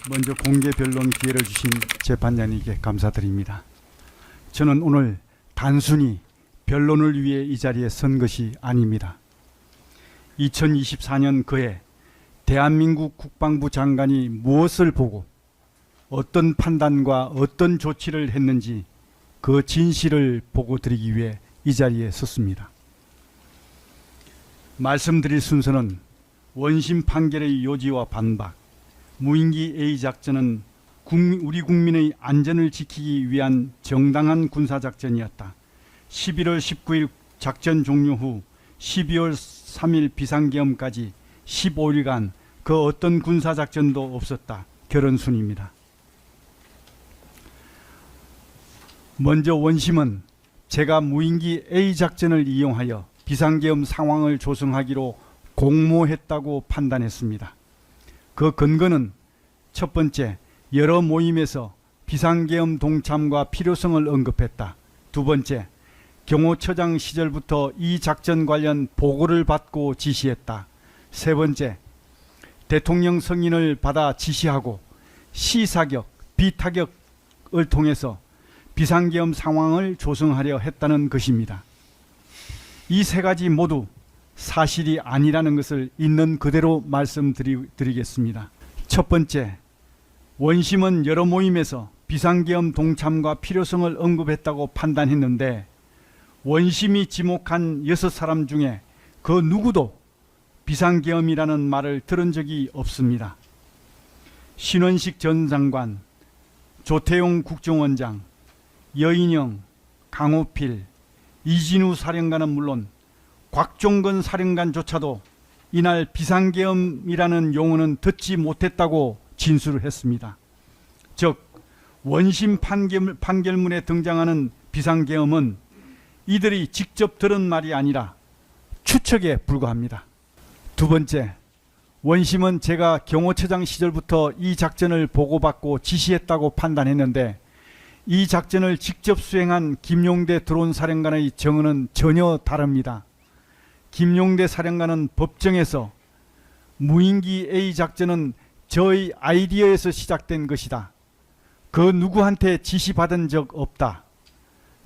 먼저 공개 변론 기회를 주신 재판장님께 감사드립니다. 저는 오늘 단순히 변론을 위해 이 자리에 선 것이 아닙니다. 2024년 그해 대한민국 국방부 장관이 무엇을 보고 어떤 판단과 어떤 조치를 했는지 그 진실을 보고 드리기 위해 이 자리에 섰습니다. 말씀드릴 순서는 원심 판결의 요지와 반박, 무인기 A 작전은 우리 국민의 안전을 지키기 위한 정당한 군사작전이었다. 11월 19일 작전 종료 후 12월 3일 비상계엄까지 15일간 그 어떤 군사작전도 없었다. 결론순입니다. 먼저 원심은 제가 무인기 A작전을 이용하여 비상계엄 상황을 조성하기로 공모했다고 판단했습니다. 그 근거는 첫 번째, 여러 모임에서 비상계엄 동참과 필요성을 언급했다. 두 번째, 경호처장 시절부터 이 작전 관련 보고를 받고 지시했다. 세 번째, 대통령 승인을 받아 지시하고 시사격, 비타격을 통해서 비상계엄 상황을 조성하려 했다는 것입니다. 이 세 가지 모두 사실이 아니라는 것을 있는 그대로 말씀드리겠습니다. 첫 번째, 원심은 여러 모임에서 비상계엄 동참과 필요성을 언급했다고 판단했는데 원심이 지목한 6사람 중에 그 누구도 비상계엄이라는 말을 들은 적이 없습니다. 신원식 전 장관, 조태용 국정원장, 여인영, 강호필, 이진우 사령관은 물론 곽종건 사령관조차도 이날 비상계엄이라는 용어는 듣지 못했다고 진술을 했습니다. 즉 원심 판결문에 등장하는 비상계엄은 이들이 직접 들은 말이 아니라 추측에 불과합니다. 두 번째, 원심은 제가 경호처장 시절부터 이 작전을 보고받고 지시했다고 판단했는데 이 작전을 직접 수행한 김용대 드론 사령관의 정언은 전혀 다릅니다. 김용대 사령관은 법정에서 무인기 A 작전은 저의 아이디어에서 시작된 것이다. 그 누구한테 지시받은 적 없다.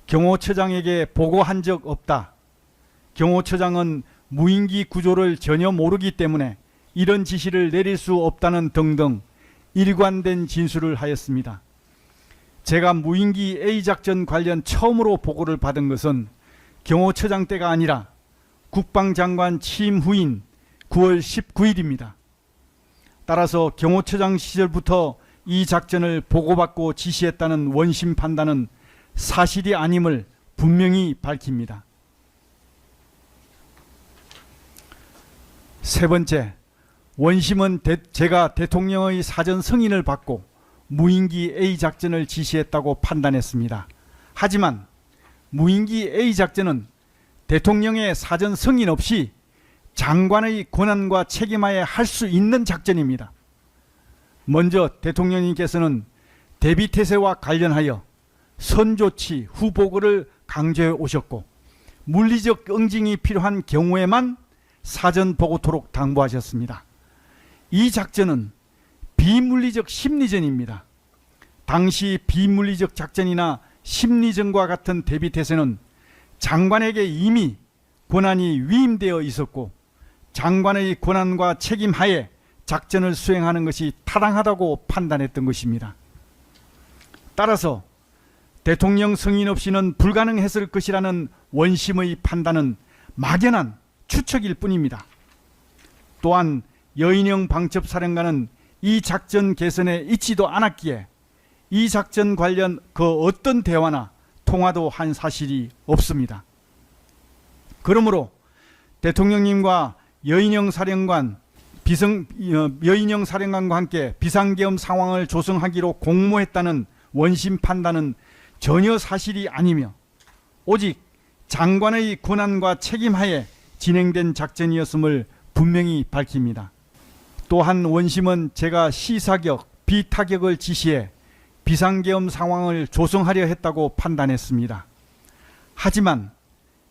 경호처장에게 보고한 적 없다. 경호처장은 무인기 구조를 전혀 모르기 때문에 이런 지시를 내릴 수 없다는 등등 일관된 진술을 하였습니다. 제가 무인기 A작전 관련 처음으로 보고를 받은 것은 경호처장 때가 아니라 국방장관 취임 후인 9월 19일입니다. 따라서 경호처장 시절부터 이 작전을 보고받고 지시했다는 원심 판단은 사실이 아님을 분명히 밝힙니다. 세 번째, 원심은 제가 대통령의 사전 승인을 받고 무인기 A작전을 지시했다고 판단했습니다. 하지만 무인기 A작전은 대통령의 사전 승인 없이 장관의 권한과 책임하에 할 수 있는 작전입니다. 먼저 대통령님께서는 대비태세와 관련하여 선조치, 후보고를 강조해 오셨고 물리적 응징이 필요한 경우에만 사전 보고토록 당부하셨습니다. 이 작전은 비물리적 심리전입니다. 당시 비물리적 작전이나 심리전과 같은 대비태세는 장관에게 이미 권한이 위임되어 있었고 장관의 권한과 책임 하에 작전을 수행하는 것이 타당하다고 판단했던 것입니다. 따라서 대통령 승인 없이는 불가능했을 것이라는 원심의 판단은 막연한 추측일 뿐입니다. 또한 여인영 방첩사령관은 이 작전 개선에 있지도 않았기에 이 작전 관련 그 어떤 대화나 통화도 한 사실이 없습니다. 그러므로 대통령님과 여인영 사령관과 함께 비상계엄 상황을 조성하기로 공모했다는 원심 판단은 전혀 사실이 아니며 오직 장관의 권한과 책임하에 진행된 작전이었음을 분명히 밝힙니다. 또한 원심은 제가 시사격, 비타격을 지시해 비상계엄 상황을 조성하려 했다고 판단했습니다. 하지만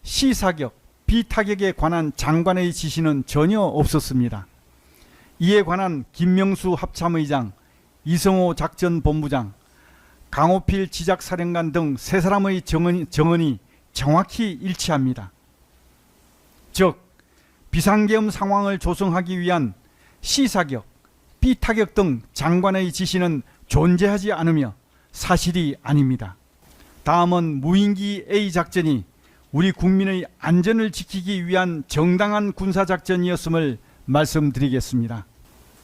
시사격, 비타격에 관한 장관의 지시는 전혀 없었습니다. 이에 관한 김명수 합참의장, 이성호 작전본부장, 강호필 지작사령관 등 세 사람의 정언이 정확히 일치합니다. 즉 비상계엄 상황을 조성하기 위한 C사격, B타격 등 장관의 지시는 존재하지 않으며 사실이 아닙니다. 다음은 무인기 A작전이 우리 국민의 안전을 지키기 위한 정당한 군사작전이었음을 말씀드리겠습니다.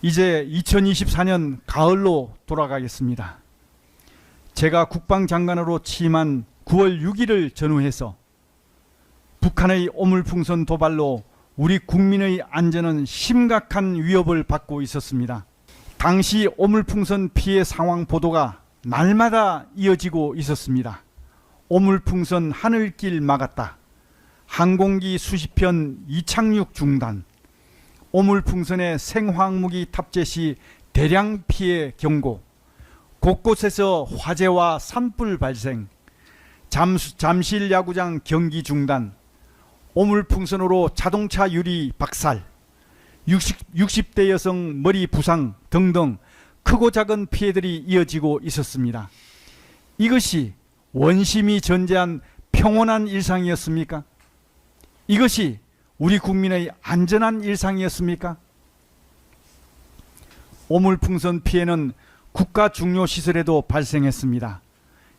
이제 2024년 가을로 돌아가겠습니다. 제가 국방장관으로 취임한 9월 6일을 전후해서 북한의 오물풍선 도발로 우리 국민의 안전은 심각한 위협을 받고 있었습니다. 당시 오물풍선 피해 상황 보도가 날마다 이어지고 있었습니다. 오물풍선 하늘길 막았다. 항공기 수십 편 이착륙 중단. 오물풍선의 생화학무기 탑재 시 대량 피해 경고. 곳곳에서 화재와 산불 발생. 잠실 야구장 경기 중단. 오물풍선으로 자동차 유리 박살. 60대 여성 머리 부상 등등 크고 작은 피해들이 이어지고 있었습니다. 이것이 원심이 전제한 평온한 일상이었습니까? 이것이 우리 국민의 안전한 일상이었습니까? 오물풍선 피해는 국가 중요 시설에도 발생했습니다.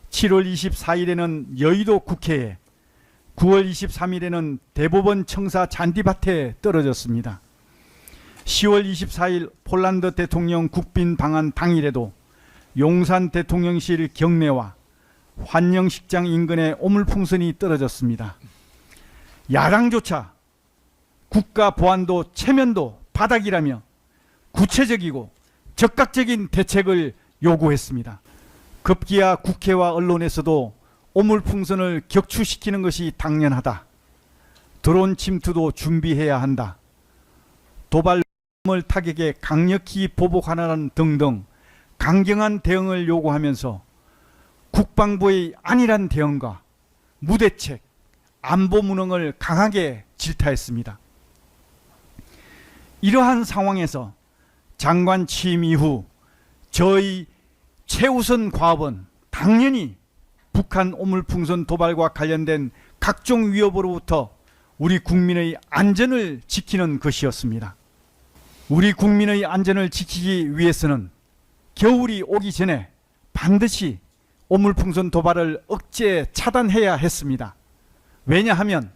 7월 24일에는 여의도 국회에, 9월 23일에는 대법원 청사 잔디밭에 떨어졌습니다. 10월 24일 폴란드 대통령 국빈 방한 당일에도 용산 대통령실 경내와 환영식장 인근에 오물풍선이 떨어졌습니다. 야당조차 국가 보안도 체면도 바닥이라며 구체적이고 적극적인 대책을 요구했습니다. 급기야 국회와 언론에서도 오물풍선을 격추시키는 것이 당연하다. 드론 침투도 준비해야 한다. 도발 타격에 강력히 보복하라는 등등 강경한 대응을 요구하면서 국방부의 안일한 대응과 무대책, 안보 무능을 강하게 질타했습니다. 이러한 상황에서 장관 취임 이후 저희 최우선 과업은 당연히 북한 오물풍선 도발과 관련된 각종 위협으로부터 우리 국민의 안전을 지키는 것이었습니다. 우리 국민의 안전을 지키기 위해서는 겨울이 오기 전에 반드시 오물풍선 도발을 억제 차단해야 했습니다. 왜냐하면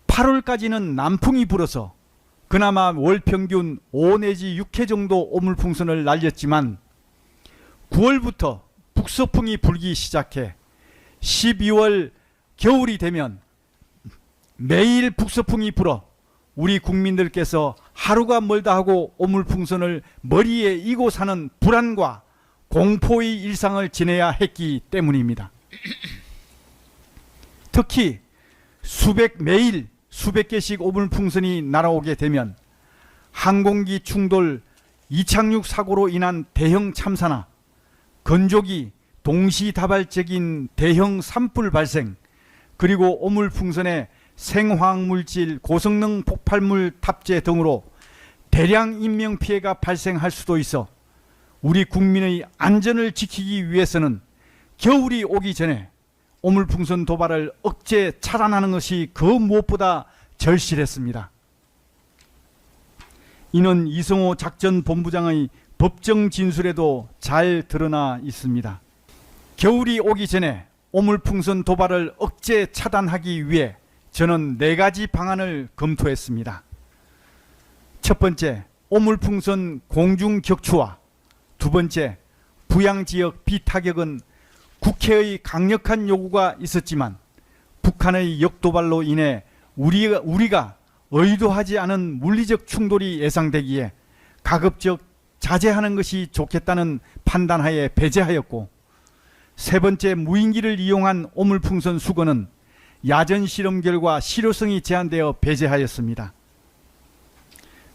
8월까지는 남풍이 불어서 그나마 월 평균 5 내지 6회 정도 오물풍선을 날렸지만 9월부터 북서풍이 불기 시작해 12월 겨울이 되면 매일 북서풍이 불어 우리 국민들께서 하루가 멀다 하고 오물풍선을 머리에 이고 사는 불안과 공포의 일상을 지내야 했기 때문입니다. 특히 매일 수백 개씩 오물풍선이 날아오게 되면 항공기 충돌, 이착륙 사고로 인한 대형 참사나 건조기 동시다발적인 대형 산불 발생, 그리고 오물풍선의 생화학물질, 고성능 폭발물 탑재 등으로 대량 인명피해가 발생할 수도 있어 우리 국민의 안전을 지키기 위해서는 겨울이 오기 전에 오물풍선 도발을 억제 차단하는 것이 그 무엇보다 절실했습니다. 이는 이성호 작전본부장의 법정 진술에도 잘 드러나 있습니다. 겨울이 오기 전에 오물풍선 도발을 억제 차단하기 위해 저는 4가지 방안을 검토했습니다. 첫 번째, 오물풍선 공중 격추와 두 번째, 부양지역 비타격은 국회의 강력한 요구가 있었지만 북한의 역도발로 인해 우리가 의도하지 않은 물리적 충돌이 예상되기에 가급적 자제하는 것이 좋겠다는 판단하에 배제하였고, 세 번째, 무인기를 이용한 오물풍선 수거는 야전 실험 결과 실효성이 제한되어 배제하였습니다.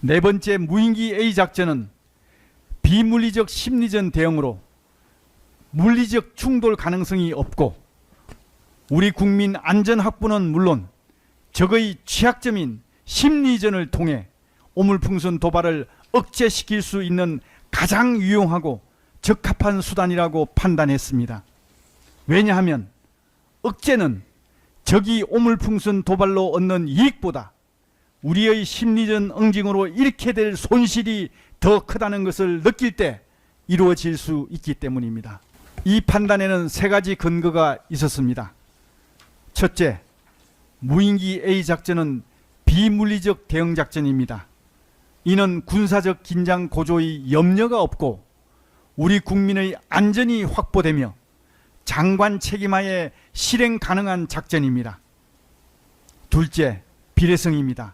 네 번째, 무인기 A 작전은 비물리적 심리전 대응으로 물리적 충돌 가능성이 없고 우리 국민 안전 확보는 물론 적의 취약점인 심리전을 통해 오물풍선 도발을 억제시킬 수 있는 가장 유용하고 적합한 수단이라고 판단했습니다. 왜냐하면 억제는 적이 오물풍선 도발로 얻는 이익보다 우리의 심리전 응징으로 잃게 될 손실이 더 크다는 것을 느낄 때 이루어질 수 있기 때문입니다. 이 판단에는 세 가지 근거가 있었습니다. 첫째, 무인기 A작전은 비물리적 대응작전입니다. 이는 군사적 긴장 고조의 염려가 없고 우리 국민의 안전이 확보되며 장관 책임하에 실행 가능한 작전입니다. 둘째, 비례성입니다.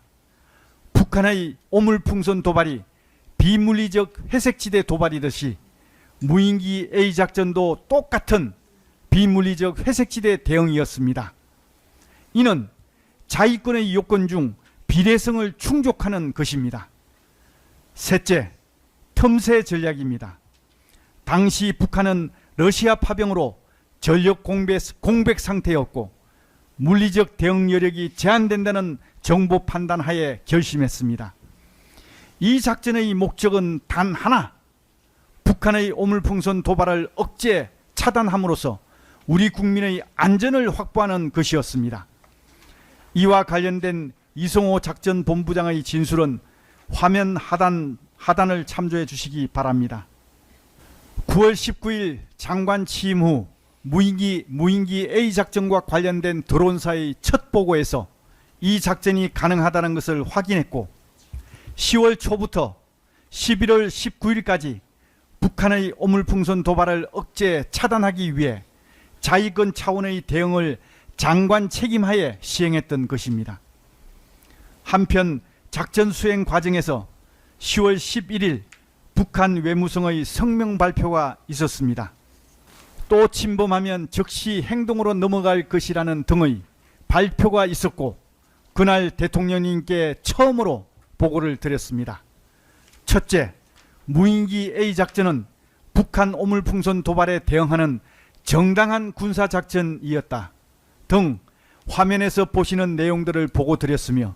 북한의 오물풍선 도발이 비물리적 회색지대 도발이듯이 무인기 A작전도 똑같은 비물리적 회색지대 대응이었습니다. 이는 자위권의 요건 중 비례성을 충족하는 것입니다. 셋째, 틈새 전략입니다. 당시 북한은 러시아 파병으로 전력 공백 상태였고 물리적 대응 여력이 제한된다는 정보 판단 하에 결심했습니다. 이 작전의 목적은 단 하나, 북한의 오물풍선 도발을 억제 차단함으로써 우리 국민의 안전을 확보하는 것이었습니다. 이와 관련된 이성호 작전본부장의 진술은 화면 하단을 참조해 주시기 바랍니다. 9월 19일 장관 취임 후 무인기 A작전과 관련된 드론사의 첫 보고에서 이 작전이 가능하다는 것을 확인했고 10월 초부터 11월 19일까지 북한의 오물풍선 도발을 억제 차단하기 위해 자위권 차원의 대응을 장관 책임하에 시행했던 것입니다. 한편 작전 수행 과정에서 10월 11일 북한 외무성의 성명 발표가 있었습니다. 또 침범하면 즉시 행동으로 넘어갈 것이라는 등의 발표가 있었고 그날 대통령님께 처음으로 보고를 드렸습니다. 첫째, 무인기 A작전은 북한 오물풍선 도발에 대응하는 정당한 군사작전이었다 등 화면에서 보시는 내용들을 보고 드렸으며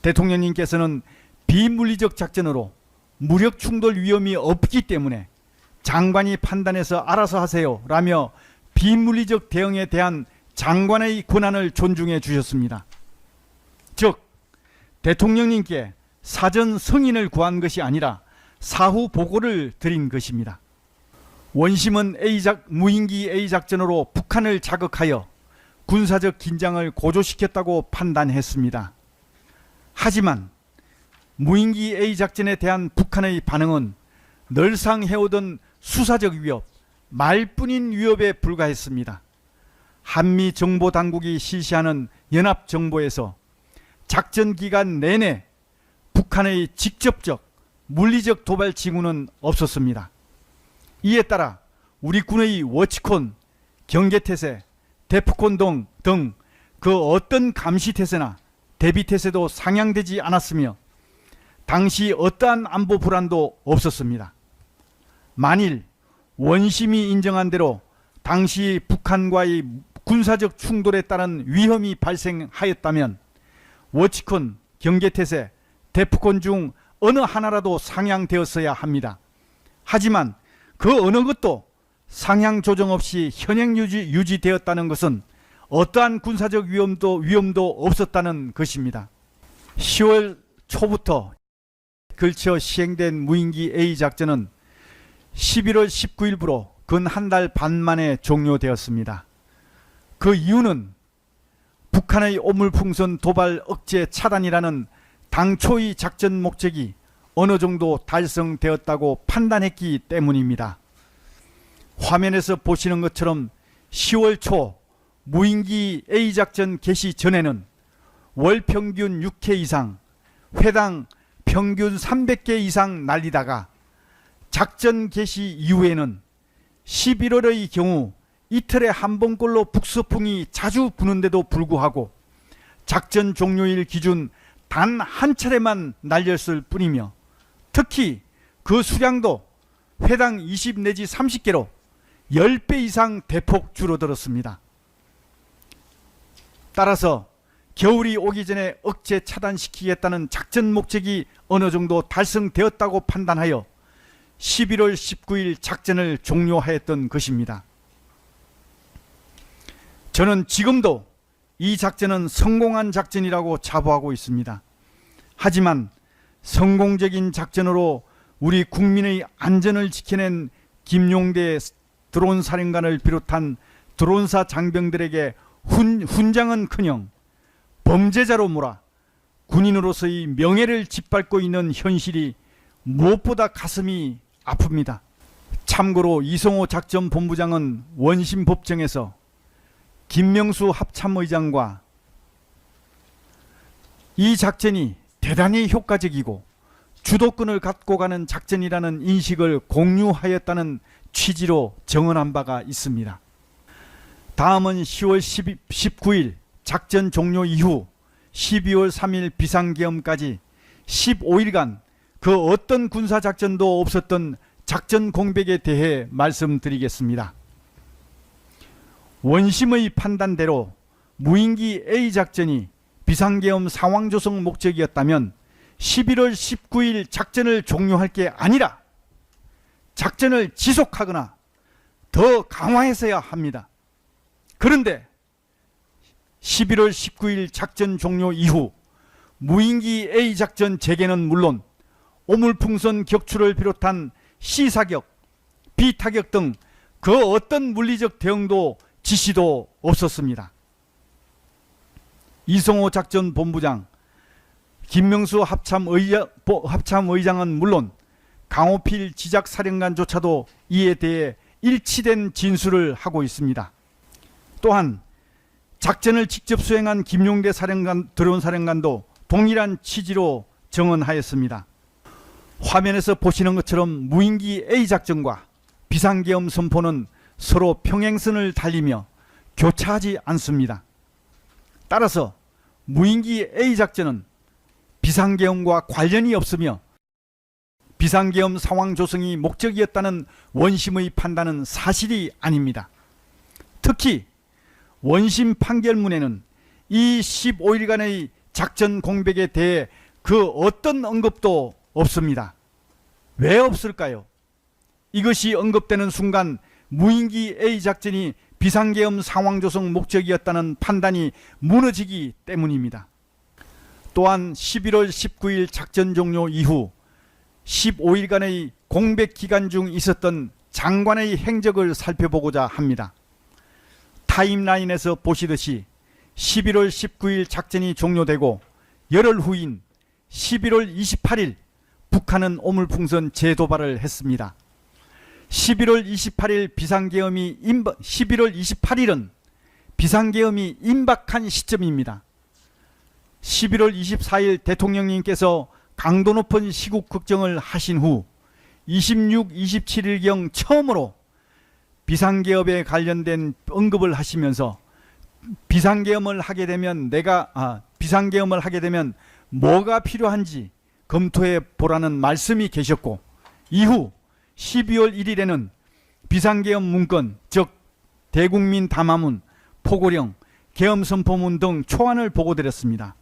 대통령님께서는 비물리적 작전으로 무력 충돌 위험이 없기 때문에 장관이 판단해서 알아서 하세요 라며 비물리적 대응에 대한 장관의 권한을 존중해 주셨습니다. 즉 대통령님께 사전 승인을 구한 것이 아니라 사후 보고를 드린 것입니다. 원심은 무인기 A작전으로 북한을 자극하여 군사적 긴장을 고조시켰다고 판단했습니다. 하지만 무인기 A작전에 대한 북한의 반응은 늘상 해오던 수사적 위협, 말뿐인 위협에 불과했습니다. 한미 정보당국이 실시하는 연합정보에서 작전 기간 내내 북한의 직접적 물리적 도발 징후는 없었습니다. 이에 따라 우리 군의 워치콘, 경계태세, 데프콘 등 그 어떤 감시태세나 대비태세도 상향되지 않았으며 당시 어떠한 안보 불안도 없었습니다. 만일 원심이 인정한 대로 당시 북한과의 군사적 충돌에 따른 위험이 발생하였다면 워치콘, 경계태세, 데프콘 중 어느 하나라도 상향되었어야 합니다. 하지만 그 어느 것도 상향 조정 없이 현행 유지되었다는 것은 어떠한 군사적 위험도 없었다는 것입니다. 10월 초부터 걸쳐 시행된 무인기 A작전은 11월 19일부로 근 한 달 반 만에 종료되었습니다. 그 이유는 북한의 오물풍선 도발 억제 차단이라는 당초의 작전 목적이 어느 정도 달성되었다고 판단했기 때문입니다. 화면에서 보시는 것처럼 10월 초 무인기 A작전 개시 전에는 월 평균 6회 이상, 회당 평균 300개 이상 날리다가 작전 개시 이후에는 11월의 경우 이틀에 한 번꼴로 북서풍이 자주 부는데도 불구하고 작전 종료일 기준 단 한 차례만 날렸을 뿐이며 특히 그 수량도 회당 20 내지 30개로 10배 이상 대폭 줄어들었습니다. 따라서 겨울이 오기 전에 억제 차단시키겠다는 작전 목적이 어느 정도 달성되었다고 판단하여 11월 19일 작전을 종료하였던 것입니다. 저는 지금도 이 작전은 성공한 작전이라고 자부하고 있습니다. 하지만 성공적인 작전으로 우리 국민의 안전을 지켜낸 김용대 드론 사령관을 비롯한 드론사 장병들에게 훈장은커녕 범죄자로 몰아 군인으로서의 명예를 짓밟고 있는 현실이 무엇보다 가슴이 아픕니다. 참고로 이성호 작전본부장은 원심법정에서 김명수 합참의장과 이 작전이 대단히 효과적이고 주도권을 갖고 가는 작전이라는 인식을 공유하였다는 취지로 정언한 바가 있습니다. 다음은 10월 19일 작전 종료 이후 12월 3일 비상계엄까지 15일간 그 어떤 군사작전도 없었던 작전 공백에 대해 말씀드리겠습니다. 원심의 판단대로 무인기 A작전이 비상계엄 상황 조성 목적이었다면 11월 19일 작전을 종료할 게 아니라 작전을 지속하거나 더 강화했어야 합니다. 그런데 11월 19일 작전 종료 이후 무인기 A작전 재개는 물론 오물풍선 격추를 비롯한 C사격, B타격 등 그 어떤 물리적 대응도 지시도 없었습니다. 이성호 작전본부장, 김명수 합참의장은 물론 강호필 지작사령관조차도 이에 대해 일치된 진술을 하고 있습니다. 또한 작전을 직접 수행한 김용대 드론사령관도 동일한 취지로 정언하였습니다. 화면에서 보시는 것처럼 무인기 A작전과 비상계엄 선포는 서로 평행선을 달리며 교차하지 않습니다. 따라서 무인기 A작전은 비상계엄과 관련이 없으며 비상계엄 상황 조성이 목적이었다는 원심의 판단은 사실이 아닙니다. 특히 원심 판결문에는 이 15일간의 작전 공백에 대해 그 어떤 언급도 없습니다. 왜 없을까요? 이것이 언급되는 순간 무인기 A작전이 비상계엄 상황 조성 목적이었다는 판단이 무너지기 때문입니다. 또한 11월 19일 작전 종료 이후 15일간의 공백 기간 중 있었던 장관의 행적을 살펴보고자 합니다. 타임라인에서 보시듯이 11월 19일 작전이 종료되고 열흘 후인 11월 28일 북한은 오물풍선 재도발을 했습니다. 11월 28일 11월 28일은 비상계엄이 임박한 시점입니다. 11월 24일 대통령님께서 강도 높은 시국 걱정을 하신 후 26, 27일경 처음으로 비상계엄에 관련된 언급을 하시면서 비상계엄을 하게 되면 뭐가 필요한지 검토해 보라는 말씀이 계셨고, 이후 12월 1일에는 비상계엄 문건, 즉 대국민 담화문, 포고령, 계엄선포문 등 초안을 보고드렸습니다.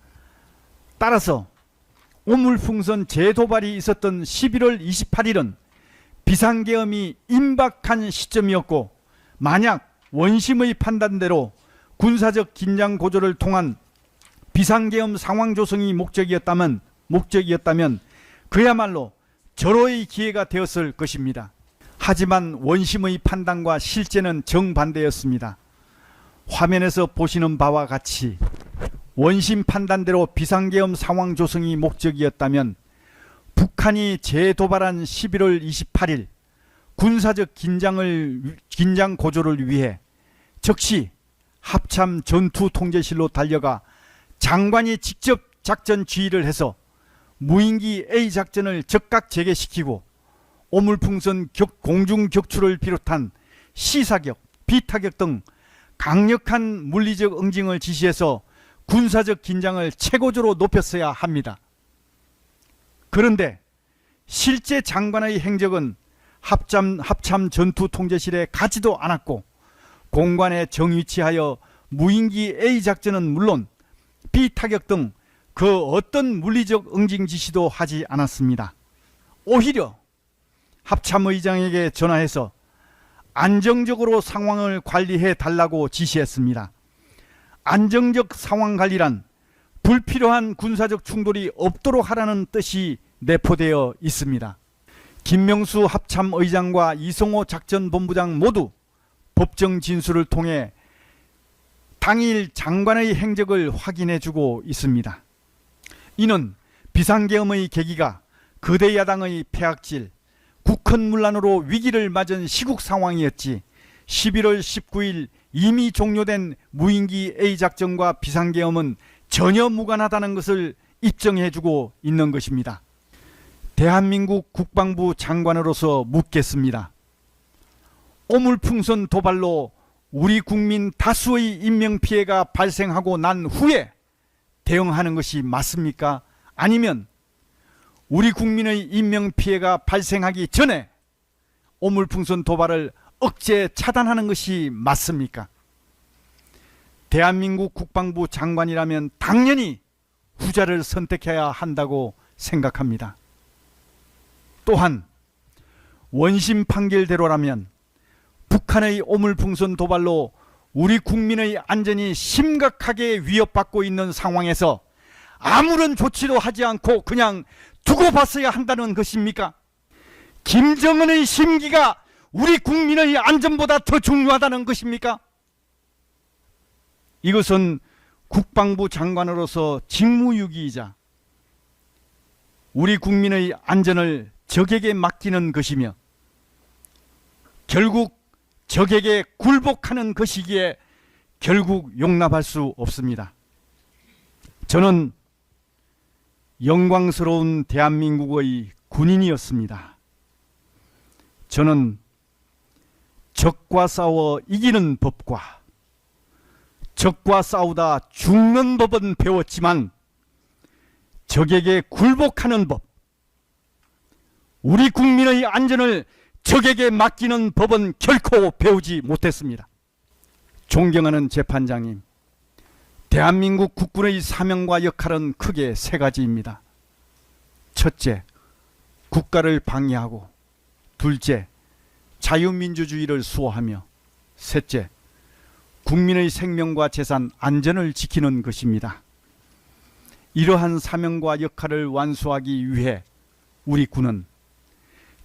따라서 오물풍선 재도발이 있었던 11월 28일은 비상계엄이 임박한 시점이었고, 만약 원심의 판단대로 군사적 긴장 고조를 통한 비상계엄 상황 조성이 목적이었다면 그야말로 절호의 기회가 되었을 것입니다. 하지만 원심의 판단과 실제는 정반대였습니다. 화면에서 보시는 바와 같이 원심 판단대로 비상계엄 상황 조성이 목적이었다면 북한이 재도발한 11월 28일 군사적 긴장 고조를 위해 즉시 합참 전투통제실로 달려가 장관이 직접 작전 지휘를 해서 무인기 A작전을 즉각 재개시키고 오물풍선 공중 격추를 비롯한 C사격, B타격 등 강력한 물리적 응징을 지시해서 군사적 긴장을 최고조로 높였어야 합니다. 그런데 실제 장관의 행적은 합참 전투통제실에 가지도 않았고, 공관에 정위치하여 무인기 A작전은 물론 B타격 등 그 어떤 물리적 응징 지시도 하지 않았습니다. 오히려 합참의장에게 전화해서 안정적으로 상황을 관리해 달라고 지시했습니다. 안정적 상황 관리란 불필요한 군사적 충돌이 없도록 하라는 뜻이 내포되어 있습니다. 김명수 합참의장과 이성호 작전본부장 모두 법정 진술을 통해 당일 장관의 행적을 확인해주고 있습니다. 이는 비상계엄의 계기가 거대 야당의 폐악질, 국헌문란으로 위기를 맞은 시국 상황이었지 11월 19일 이미 종료된 무인기 A작전과 비상계엄은 전혀 무관하다는 것을 입증해주고 있는 것입니다. 대한민국 국방부 장관으로서 묻겠습니다. 오물풍선 도발로 우리 국민 다수의 인명피해가 발생하고 난 후에 대응하는 것이 맞습니까? 아니면 우리 국민의 인명피해가 발생하기 전에 오물풍선 도발을 억제 차단하는 것이 맞습니까? 대한민국 국방부 장관이라면 당연히 후자를 선택해야 한다고 생각합니다. 또한 원심 판결대로라면 북한의 오물풍선 도발로 우리 국민의 안전이 심각하게 위협받고 있는 상황에서 아무런 조치도 하지 않고 그냥 두고 봤어야 한다는 것입니까? 김정은의 심기가 우리 국민의 안전보다 더 중요하다는 것입니까? 이것은 국방부 장관으로서 직무유기이자 우리 국민의 안전을 적에게 맡기는 것이며 결국 적에게 굴복하는 것이기에 결국 용납할 수 없습니다. 저는 영광스러운 대한민국의 군인이었습니다. 저는 적과 싸워 이기는 법과 적과 싸우다 죽는 법은 배웠지만 적에게 굴복하는 법, 우리 국민의 안전을 적에게 맡기는 법은 결코 배우지 못했습니다. 존경하는 재판장님, 대한민국 국군의 사명과 역할은 크게 세 가지입니다. 첫째, 국가를 방위하고, 둘째, 자유민주주의를 수호하며, 셋째, 국민의 생명과 재산 안전을 지키는 것입니다. 이러한 사명과 역할을 완수하기 위해 우리 군은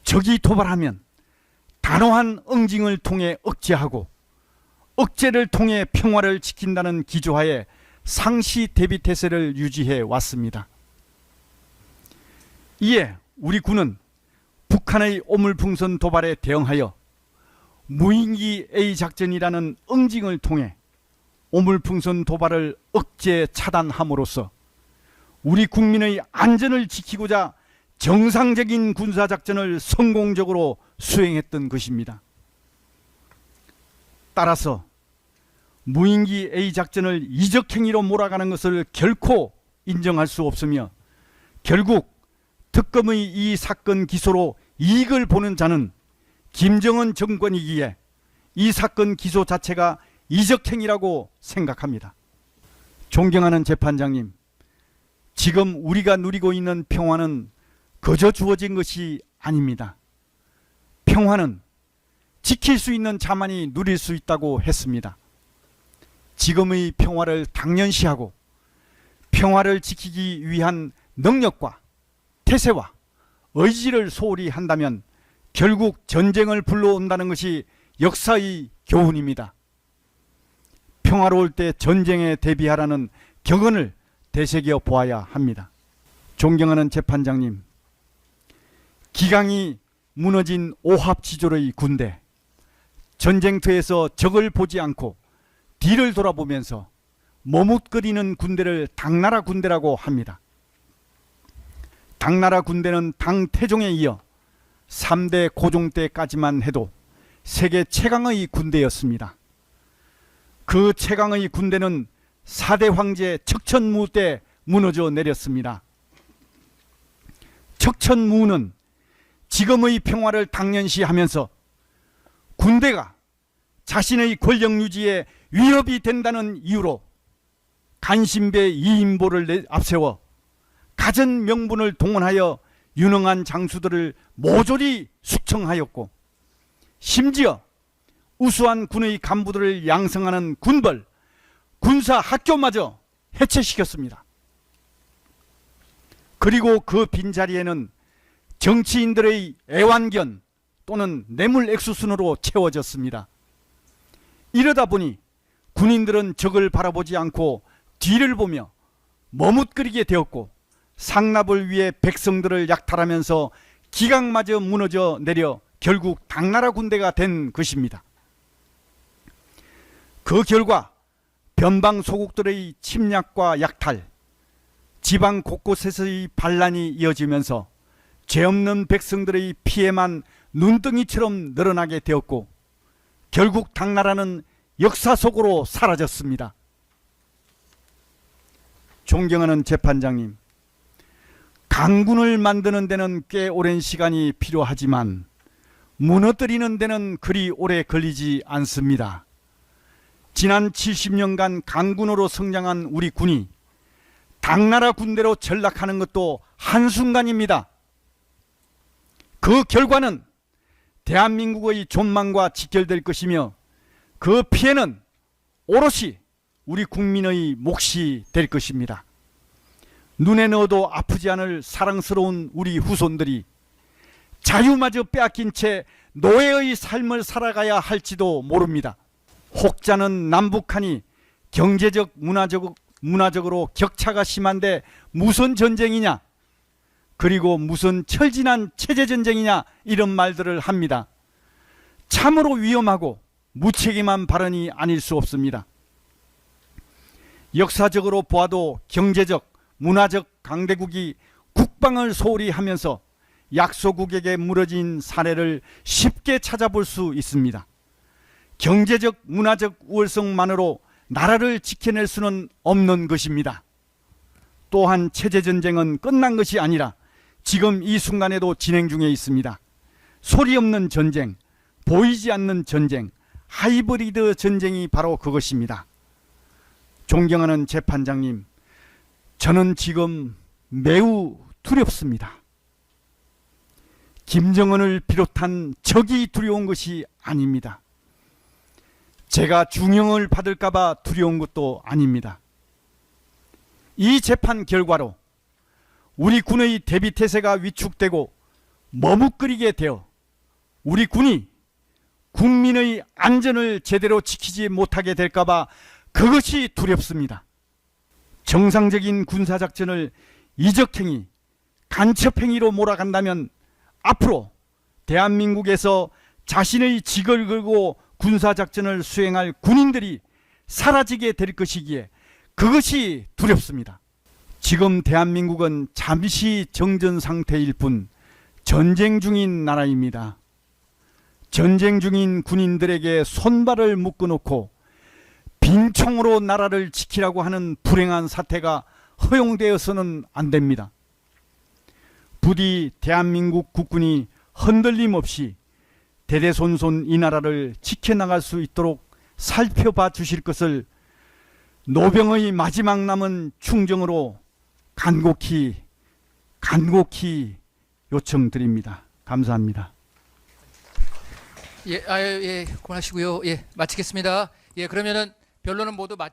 적이 도발하면 단호한 응징을 통해 억제하고 억제를 통해 평화를 지킨다는 기조하에 상시 대비 태세를 유지해 왔습니다. 이에 우리 군은 북한의 오물풍선 도발에 대응하여 무인기 A작전이라는 응징을 통해 오물풍선 도발을 억제 차단함으로써 우리 국민의 안전을 지키고자 정상적인 군사작전을 성공적으로 수행했던 것입니다. 따라서 무인기 A작전을 이적행위로 몰아가는 것을 결코 인정할 수 없으며 결국 특검의 이 사건 기소로 이익을 보는 자는 김정은 정권이기에 이 사건 기소 자체가 이적행위라고 생각합니다. 존경하는 재판장님, 지금 우리가 누리고 있는 평화는 거저 주어진 것이 아닙니다. 평화는 지킬 수 있는 자만이 누릴 수 있다고 했습니다. 지금의 평화를 당연시하고 평화를 지키기 위한 능력과 태세와 의지를 소홀히 한다면 결국 전쟁을 불러온다는 것이 역사의 교훈입니다. 평화로울 때 전쟁에 대비하라는 격언을 되새겨 보아야 합니다. 존경하는 재판장님, 기강이 무너진 오합지졸의 군대, 전쟁터에서 적을 보지 않고 뒤를 돌아보면서 머뭇거리는 군대를 당나라 군대라고 합니다. 당나라 군대는 당태종에 이어 3대 고종 때까지만 해도 세계 최강의 군대였습니다. 그 최강의 군대는 4대 황제 척천무 때 무너져 내렸습니다. 척천무는 지금의 평화를 당연시하면서 군대가 자신의 권력 유지에 위협이 된다는 이유로 간신배 2인보를 앞세워 갖은 명분을 동원하여 유능한 장수들을 모조리 숙청하였고 심지어 우수한 군의 간부들을 양성하는 군벌, 군사학교마저 해체시켰습니다. 그리고 그 빈자리에는 정치인들의 애완견 또는 뇌물 액수순으로 채워졌습니다. 이러다 보니 군인들은 적을 바라보지 않고 뒤를 보며 머뭇거리게 되었고 상납을 위해 백성들을 약탈하면서 기강마저 무너져 내려 결국 당나라 군대가 된 것입니다. 그 결과 변방 소국들의 침략과 약탈, 지방 곳곳에서의 반란이 이어지면서 죄 없는 백성들의 피해만 눈덩이처럼 늘어나게 되었고 결국 당나라는 역사 속으로 사라졌습니다. 존경하는 재판장님, 강군을 만드는 데는 꽤 오랜 시간이 필요하지만 무너뜨리는 데는 그리 오래 걸리지 않습니다. 지난 70년간 강군으로 성장한 우리 군이 당나라 군대로 전락하는 것도 한순간입니다. 그 결과는 대한민국의 존망과 직결될 것이며 그 피해는 오롯이 우리 국민의 몫이 될 것입니다. 눈에 넣어도 아프지 않을 사랑스러운 우리 후손들이 자유마저 빼앗긴 채 노예의 삶을 살아가야 할지도 모릅니다. 혹자는 남북한이 경제적, 문화적으로 격차가 심한데 무슨 전쟁이냐, 그리고 무슨 철진한 체제전쟁이냐, 이런 말들을 합니다. 참으로 위험하고 무책임한 발언이 아닐 수 없습니다. 역사적으로 보아도 경제적, 문화적 강대국이 국방을 소홀히 하면서 약소국에게 무너진 사례를 쉽게 찾아볼 수 있습니다. 경제적, 문화적 우월성만으로 나라를 지켜낼 수는 없는 것입니다. 또한 체제전쟁은 끝난 것이 아니라 지금 이 순간에도 진행 중에 있습니다. 소리 없는 전쟁, 보이지 않는 전쟁, 하이브리드 전쟁이 바로 그것입니다. 존경하는 재판장님, 저는 지금 매우 두렵습니다. 김정은을 비롯한 적이 두려운 것이 아닙니다. 제가 중형을 받을까봐 두려운 것도 아닙니다. 이 재판 결과로 우리 군의 대비태세가 위축되고 머뭇거리게 되어 우리 군이 국민의 안전을 제대로 지키지 못하게 될까봐 그것이 두렵습니다. 정상적인 군사작전을 이적행위, 간첩행위로 몰아간다면 앞으로 대한민국에서 자신의 직을 걸고 군사작전을 수행할 군인들이 사라지게 될 것이기에 그것이 두렵습니다. 지금 대한민국은 잠시 정전 상태일 뿐 전쟁 중인 나라입니다. 전쟁 중인 군인들에게 손발을 묶어놓고 빈총으로 나라를 지키라고 하는 불행한 사태가 허용되어서는 안 됩니다. 부디 대한민국 국군이 흔들림 없이 대대손손 이 나라를 지켜나갈 수 있도록 살펴봐 주실 것을 노병의 마지막 남은 충정으로 간곡히 요청드립니다. 감사합니다. 예, 그만하시고요. 예, 마치겠습니다. 예, 그러면은 변론은 모두 마치.